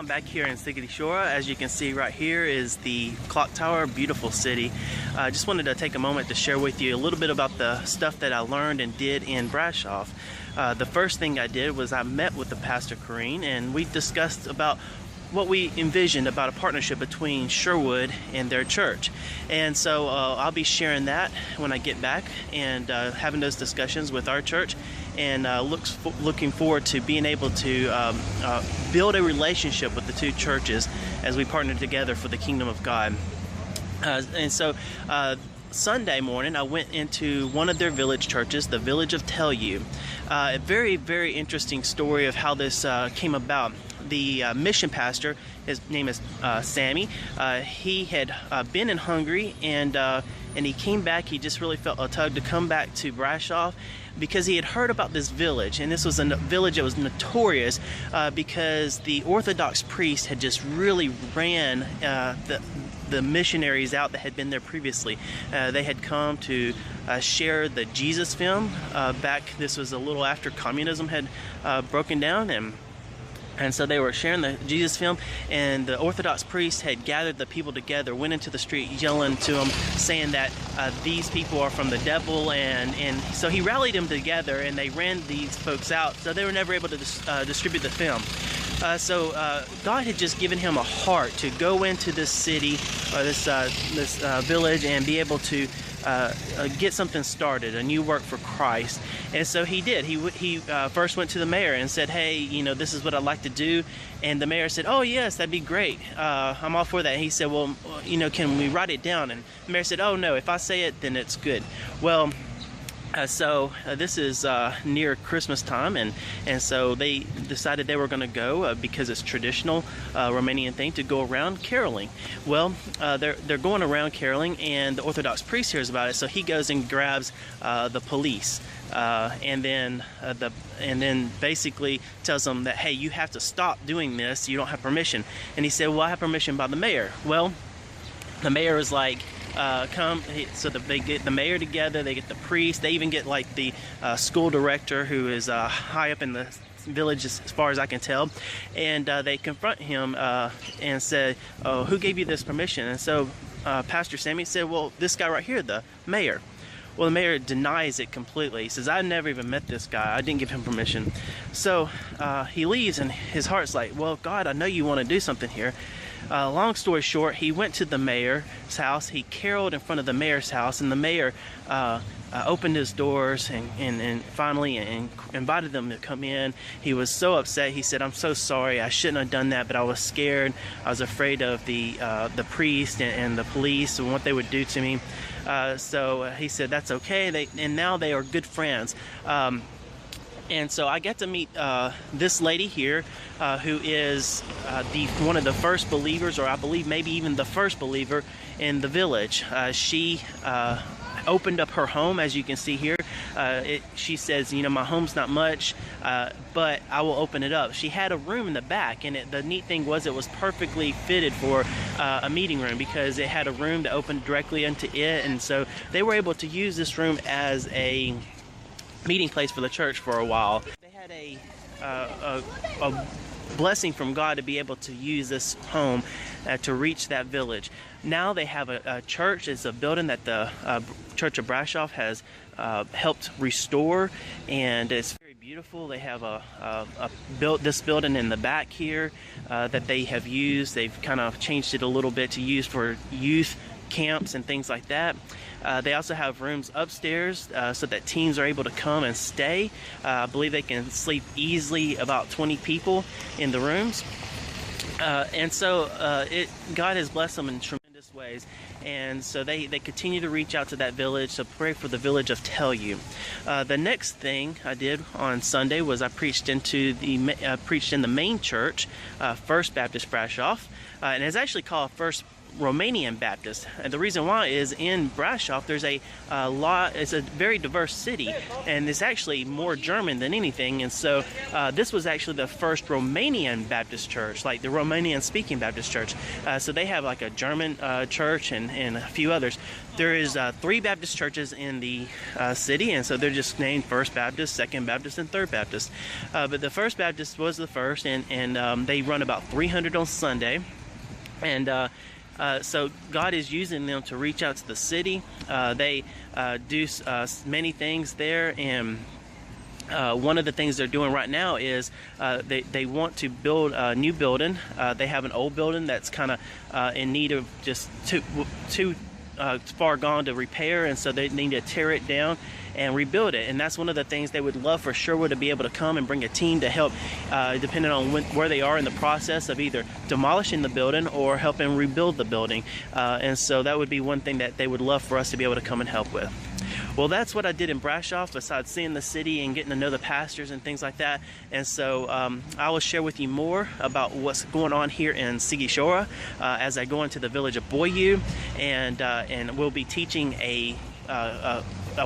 I'm back here in Sigeti Shore. As you can see right here is the clock tower, beautiful city. I just wanted to take a moment to share with you a little bit about the stuff that I learned and did in Brasov. The first thing I did was I met with the Pastor Corrine, and we discussed about what we envisioned about a partnership between Sherwood and their church. And so I'll be sharing that when I get back and having those discussions with our church, and looking forward to being able to build a relationship with the two churches as we partner together for the kingdom of God. And so Sunday morning I went into one of their village churches, the village of Tell You. A very, very interesting story of how this came about. The mission pastor, his name is Sammy. He had been in Hungary, and he came back. He just really felt a tug to come back to Brasov because he had heard about this village, and this was a village that was notorious because the Orthodox priest had just really ran the missionaries out that had been there previously. They had come to share the Jesus film back. This was a little after communism had broken down, and so they were sharing the Jesus film, and the Orthodox priest had gathered the people together, went into the street yelling to them, saying that these people are from the devil, and so he rallied them together, and they ran these folks out, so they were never able to distribute the film. So God had just given him a heart to go into this city, or this village, and be able to get something started, a new work for Christ. And so he did. He first went to the mayor and said, hey, you know, this is what I'd like to do. And the mayor said, oh yes, that'd be great. I'm all for that. And he said, well, you know, can we write it down? And the mayor said, oh no, if I say it, then it's good. Well, so this is near Christmas time, and so they decided they were going to go because it's traditional Romanian thing to go around caroling. Well, they're going around caroling, and the Orthodox priest hears about it, so he goes and grabs the police, and then basically tells them that, hey, you have to stop doing this. You don't have permission. And he said, well, I have permission by the mayor. Well, the mayor is like, so they get the mayor together, they get the priest, they even get like the school director, who is high up in the village as far as I can tell, and they confront him and say, oh, who gave you this permission? And so Pastor Sammy said, well, this guy right here, the mayor. Well, the mayor denies it completely. He says, I never even met this guy. I didn't give him permission. So he leaves, and his heart's like, well, God, I know you want to do something here. Long story short, he went to the mayor's house. He caroled in front of the mayor's house, and the mayor opened his doors and finally invited them to come in. He was so upset. He said, I'm so sorry. I shouldn't have done that, but I was scared. I was afraid of the priest and the police and what they would do to me. So he said, that's okay. And now they are good friends. And so I got to meet this lady here, who is one of the first believers, or I believe maybe even the first believer in the village. She opened up her home, as you can see here. She says, you know, my home's not much, but I will open it up. She had a room in the back, and the neat thing was it was perfectly fitted for a meeting room, because it had a room that opened directly into it, and so they were able to use this room as a meeting place for the church for a while. They had a blessing from God to be able to use this home to reach that village. Now they have a church. It's a building that the Church of Brasov has helped restore, and it's very beautiful. They have built this building in the back here that they have used. They've kind of changed it a little bit to use for youth camps and things like that. They also have rooms upstairs so that teens are able to come and stay. I believe they can sleep easily about 20 people in the rooms. And so God has blessed them in tremendous ways. And so they continue to reach out to that village, so pray for the village of Tell You. The next thing I did on Sunday was I preached in the main church, First Baptist Brasov. And it's actually called First Romanian Baptist. And the reason why is in Brasov there's a lot, it's a very diverse city, and it's actually more German than anything. And so this was actually the first Romanian Baptist church, like the Romanian speaking Baptist church. So they have like a German church and a few others. There is 3 Baptist churches in the city, and so they're just named First Baptist, Second Baptist, and Third Baptist. But the First Baptist was the first, and they run about 300 on Sunday. And so God is using them to reach out to the city. They do many things there, and one of the things they're doing right now is they want to build a new building. They have an old building that's kind of in need of just too far gone to repair, and so they need to tear it down and rebuild it. And that's one of the things they would love for Sherwood to be able to come and bring a team to help, depending on where they are in the process of either demolishing the building or helping rebuild the building. And so that would be one thing that they would love for us to be able to come and help with. Well, that's what I did in Brasov, besides seeing the city and getting to know the pastors and things like that. And so I will share with you more about what's going on here in Sighișoara as I go into the village of Boiu, and we'll be teaching a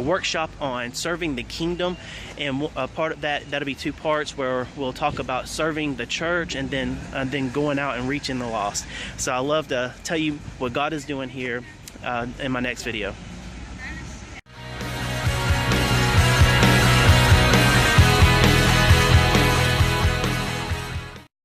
workshop on serving the kingdom, and a part of that'll be 2 parts, where we'll talk about serving the church and then going out and reaching the lost. So I love to tell you what God is doing here in my next video.